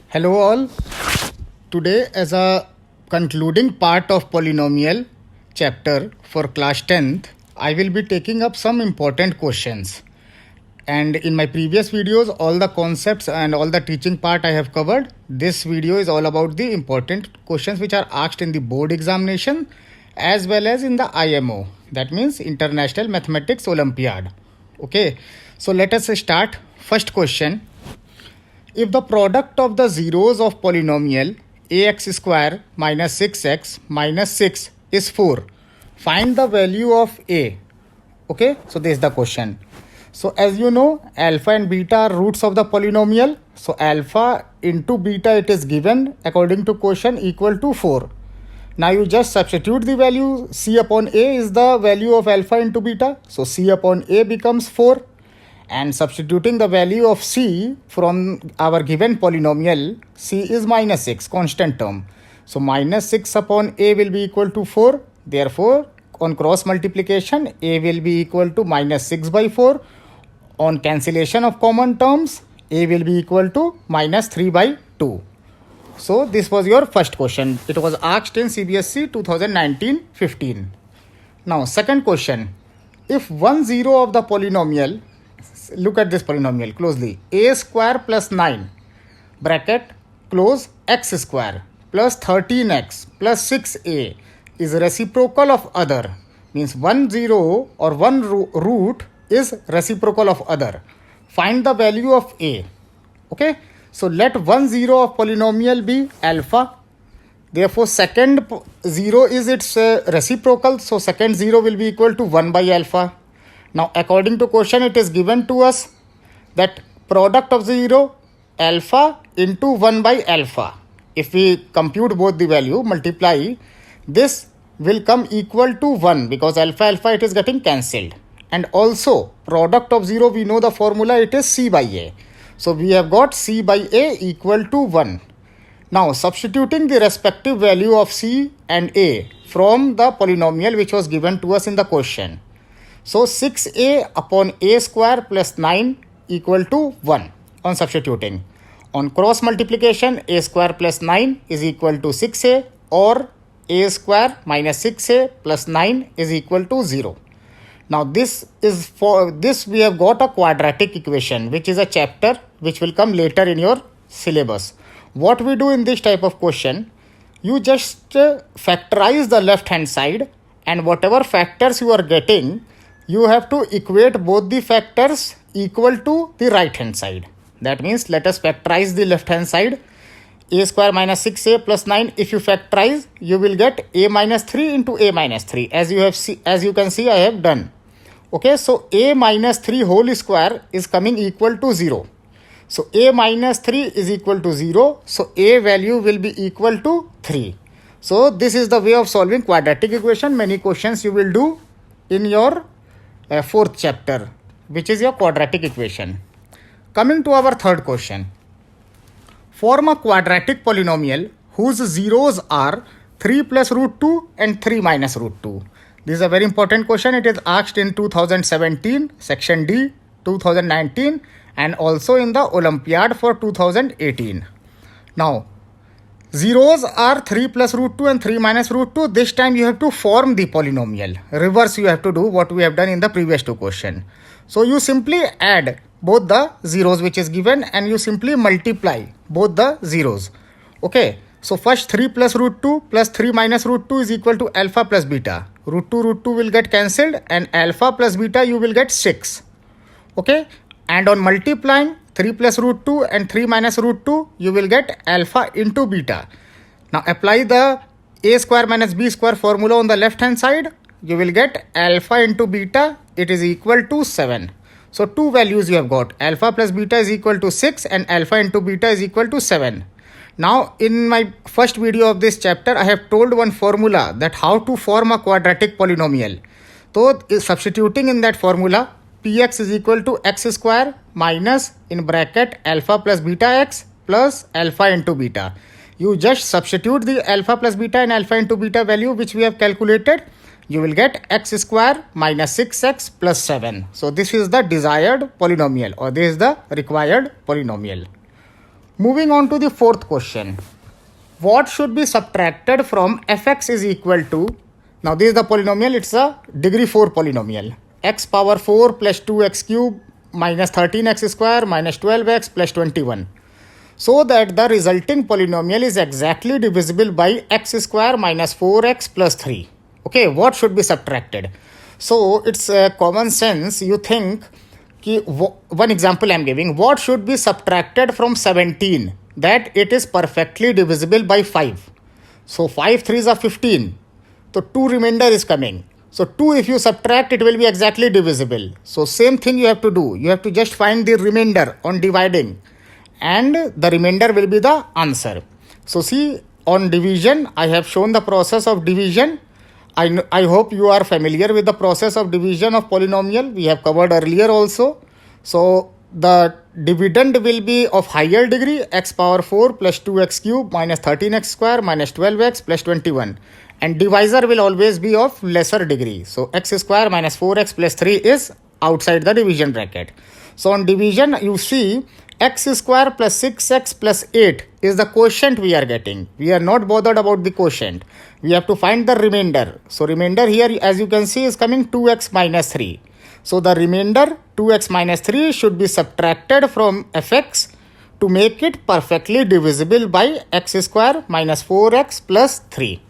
Hello all. Today as a concluding part of polynomial chapter for class 10th, I will be taking up some important questions. And in my previous videos, all the concepts and all the teaching part I have covered. This video is all about the important questions which are asked in the board examination as well as in the IMO. That means International Mathematics Olympiad. Okay, so let us start. First question. If the product of the zeros of polynomial ax square minus 6x minus 6 is 4, find the value of a. Okay, so this is the question. So as you know, alpha and beta are roots of the polynomial. So alpha into beta, it is given according to question equal to 4. Now you just substitute the value. C upon a is the value of alpha into beta. So C upon a becomes 4. And substituting the value of c from our given polynomial, c is minus 6, constant term. So minus 6 upon a will be equal to 4. Therefore, on cross multiplication, a will be equal to minus 6 by 4. On cancellation of common terms, a will be equal to minus 3 by 2. So this was your first question. It was asked in CBSE 2019-15. Now second question. If one zero of the polynomial, look at this polynomial closely, a square plus 9 bracket close x square plus 13x plus 6a is reciprocal of other, means one zero or one root is reciprocal of other. Find the value of a. Okay, so let one zero of polynomial be alpha. Therefore second zero is its reciprocal, so second zero will be equal to 1 by alpha. Now according to question, it is given to us that product of 0 alpha into 1 by alpha. If we compute both the value, multiply, this will come equal to 1 because alpha it is getting cancelled. And also product of 0, we know the formula, it is c by a. So we have got c by a equal to 1. Now substituting the respective value of c and a from the polynomial which was given to us in the question. So 6a upon a square plus 9 equal to 1 on substituting. On cross multiplication, a square plus 9 is equal to 6a, or a square minus 6a plus 9 is equal to 0. Now this is for this we have got a quadratic equation, which is a chapter which will come later in your syllabus. What we do in this type of question, you just factorize the left hand side, and whatever factors you are getting, you have to equate both the factors equal to the right hand side. That means let us factorize the left hand side. A square minus 6a plus 9, if you factorize, you will get a minus 3 into a minus 3. As you can see, I have done. Okay, so a minus 3 whole square is coming equal to 0. So a minus 3 is equal to 0. So a value will be equal to 3. So this is the way of solving quadratic equation. Many questions you will do in your fourth chapter, which is your quadratic equation. Coming to our third question. Form a quadratic polynomial whose zeros are 3 plus root 2 and 3 minus root 2. This is a very important question. It is asked in 2017, section D, 2019, and also in the Olympiad for 2018. Now, zeros are 3 plus root 2 and 3 minus root 2. This time you have to form the polynomial. Reverse you have to do what we have done in the previous two questions. So you simply add both the zeros which is given, and you simply multiply both the zeros. Okay. So first 3 plus root 2 plus 3 minus root 2 is equal to alpha plus beta. Root 2 will get cancelled, and alpha plus beta you will get 6. Okay. And on multiplying 3 plus root 2 and 3 minus root 2, you will get alpha into beta. Now apply the a square minus b square formula on the left hand side. You will get alpha into beta, it is equal to 7. So two values you have got. Alpha plus beta is equal to 6 and alpha into beta is equal to 7. Now in my first video of this chapter, I have told one formula that how to form a quadratic polynomial. So substituting in that formula, px is equal to x square minus in bracket alpha plus beta x plus alpha into beta. You just substitute the alpha plus beta and alpha into beta value which we have calculated. You will get x square minus 6x plus 7. So this is the desired polynomial, or this is the required polynomial. Moving on to the fourth question. What should be subtracted from fx is equal to, now this is the polynomial, it's a degree 4 polynomial. X power 4 plus 2x cube minus 13x square minus 12x plus 21. So that the resulting polynomial is exactly divisible by x square minus 4x plus 3. Okay, what should be subtracted? So it's common sense. You think, one example I am giving, what should be subtracted from 17 that it is perfectly divisible by 5. So 5 3s are 15. So 2 remainder is coming. So 2 if you subtract, it will be exactly divisible. So same thing you have to do. You have to just find the remainder on dividing, and the remainder will be the answer. So see, on division, I have shown the process of division. I hope you are familiar with the process of division of polynomial. We have covered earlier also. So the dividend will be of higher degree, x power 4 plus 2x cube minus 13x square minus 12x plus 21. And divisor will always be of lesser degree. So x square minus 4x plus 3 is outside the division bracket. So on division, you see x square plus 6x plus 8 is the quotient we are getting. We are not bothered about the quotient. We have to find the remainder. So remainder here, as you can see, is coming 2x minus 3. So the remainder 2x minus 3 should be subtracted from fx to make it perfectly divisible by x square minus 4x plus 3.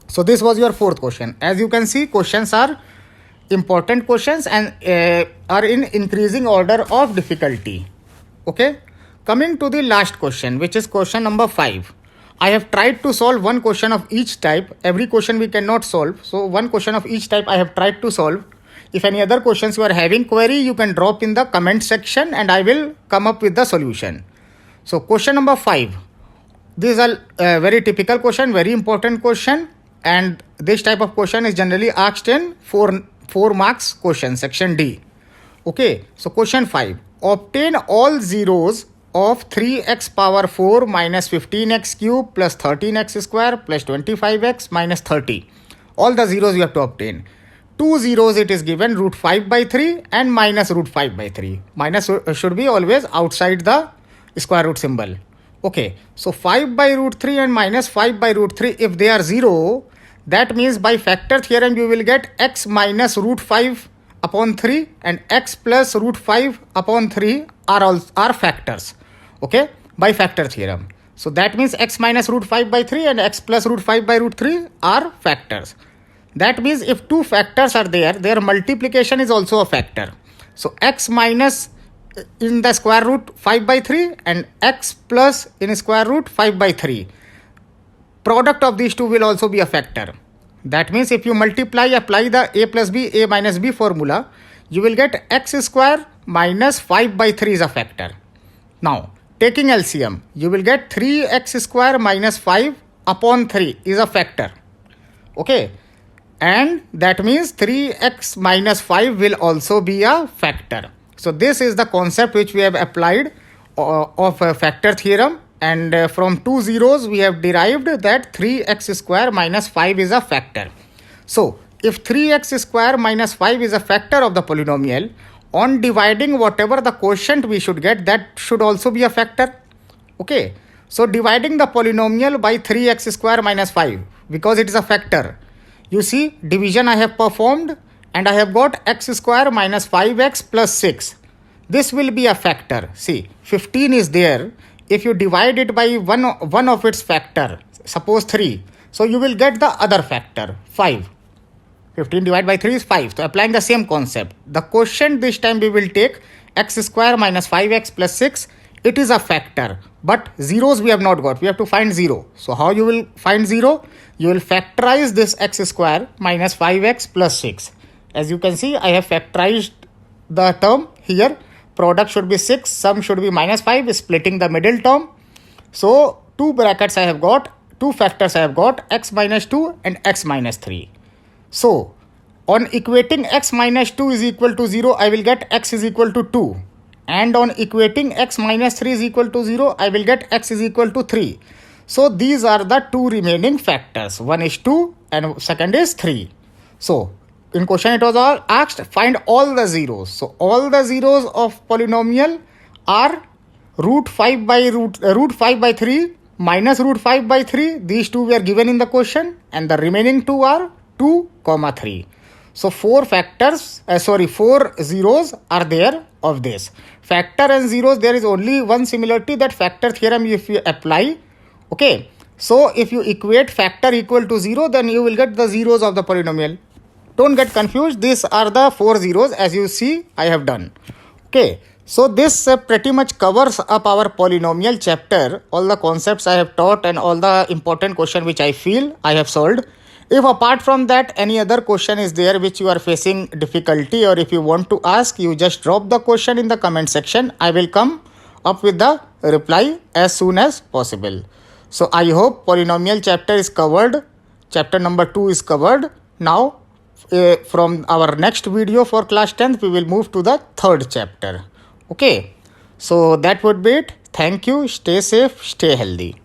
So this was your fourth question. As you can see, questions are important questions and are in increasing order of difficulty. Okay, coming to the last question, which is question number 5. I have tried to solve one question of each type. Every question we cannot solve. So one question of each type I have tried to solve. If any other questions you are having query, you can drop in the comment section and I will come up with the solution. So question number 5. This is a very typical question, very important question. And this type of question is generally asked in 4 marks question, section D. Okay, so question 5. Obtain all zeros of 3x power 4 minus 15x cube plus 13x square plus 25x minus 30. All the zeros you have to obtain. 2 zeros it is given, root 5 by 3 and minus root 5 by 3. Minus should be always outside the square root symbol. Okay, so 5 by root 3 and minus 5 by root 3, if they are 0, that means by factor theorem you will get x minus root 5 upon 3 and x plus root 5 upon 3 are factors. Okay, by factor theorem. So that means x minus root 5 by 3 and x plus root 5 by root 3 are factors. That means if two factors are there, their multiplication is also a factor. So x minus in the square root 5 by 3 and x plus in square root 5 by 3. Product of these two will also be a factor. That means if you multiply, apply the a plus b, a minus b formula, you will get x square minus 5 by 3 is a factor. Now, taking LCM, you will get 3x square minus 5 upon 3 is a factor. Okay. And that means 3x minus 5 will also be a factor. So this is the concept which we have applied of a factor theorem. And from 2 zeros, we have derived that 3x square minus 5 is a factor. So, if 3x square minus 5 is a factor of the polynomial, on dividing whatever the quotient we should get, that should also be a factor. Okay. So, dividing the polynomial by 3x square minus 5, because it is a factor. You see, division I have performed and I have got x square minus 5x plus 6. This will be a factor. See, 15 is there. If you divide it by one of its factor, suppose 3, so you will get the other factor, 5. 15 divided by 3 is 5. So applying the same concept. The quotient this time we will take x square minus 5x plus 6. It is a factor. But zeros we have not got. We have to find 0. So how you will find 0? You will factorize this x square minus 5x plus 6. As you can see, I have factorized the term here. Product should be 6, sum should be minus 5, splitting the middle term. So, 2 brackets I have got, 2 factors I have got, x minus 2 and x minus 3. So, on equating x minus 2 is equal to 0, I will get x is equal to 2. And on equating x minus 3 is equal to 0, I will get x is equal to 3. So, these are the 2 remaining factors. One is 2 and second is 3. So, in question it was all asked, find all the zeros. So all the zeros of polynomial are root 5 by root 5 by 3 minus root 5 by 3. These two were given in the question, and the remaining two are 2, 3. So four zeros are there of this. Factor and zeros, there is only one similarity, that factor theorem if you apply. Okay. So if you equate factor equal to 0, then you will get the zeros of the polynomial. Don't get confused. These are the 4 zeros, as you see I have done. Okay. So this pretty much covers up our polynomial chapter. All the concepts I have taught and all the important question which I feel I have solved. If apart from that any other question is there which you are facing difficulty, or if you want to ask, you just drop the question in the comment section. I will come up with the reply as soon as possible. So I hope polynomial chapter is covered. Chapter number 2 is covered. Now from our next video for class 10th, we will move to the third chapter. Okay. So that would be it. Thank you. Stay safe. Stay healthy.